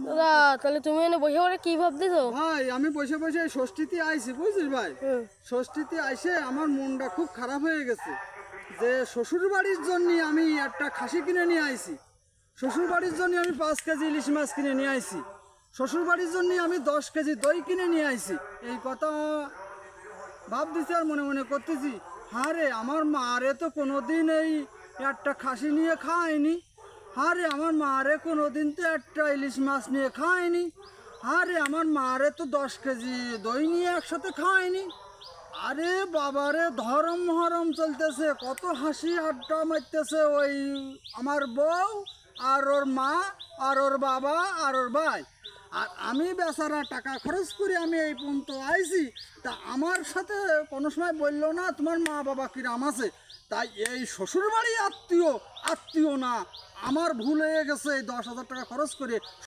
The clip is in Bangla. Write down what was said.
দাদা তাহলে তুমি এনে বসে পড়ে কি ভাবতেছো? ভাই আমি বসে বসে ষষ্ঠীতে আইছি বুঝছিস ভাই। হুম। ষষ্ঠীতে আইসে আমার মনটা খুব খারাপ হয়ে গেছে যে শ্বশুর বাড়ির জন্য আমি একটা খাসি কিনে নিয়ে আইছি, শ্বশুর বাড়ির জন্য আমি 5 কেজি ইলিশ মাছ কিনে নিয়ে আইছি, শ্বশুর বাড়ির জন্য আমি 10 কেজি দই কিনে নিয়ে আইছি। এই কথা ভাব দিছি আর মনে মনে করতেছি, হ্যাঁ রে আমার মারে তো কোনোদিন এই একটা খাসি নিয়ে খায়নি, হ্যাঁ রে আমার মারে কোনোদিন তো একটা ইলিশ মাছ নিয়ে খায়নি, হ্যাঁ রে আমার মারে তো 10 কেজি দই নিয়ে একসাথে খায়নি। আরে বাবারে ধরম মহরম চলতেছে, কত হাসি আড্ডা মারতেছে ওই আমার বউ আর ওর মা আর ওর বাবা আর ওর ভাই, আর আমি বেচারা টাকা খরচ করে আমি এই পর্যন্ত আইছি, তা আমার সাথে কোনো সময় বললো না তোমার মা বাবা কিরাম আছে। তাই এই শ্বশুর বাড়ি আত্মীয় আত্মীয় না, আমার ভুল হয়ে গেছে এই 10,000 টাকা খরচ করে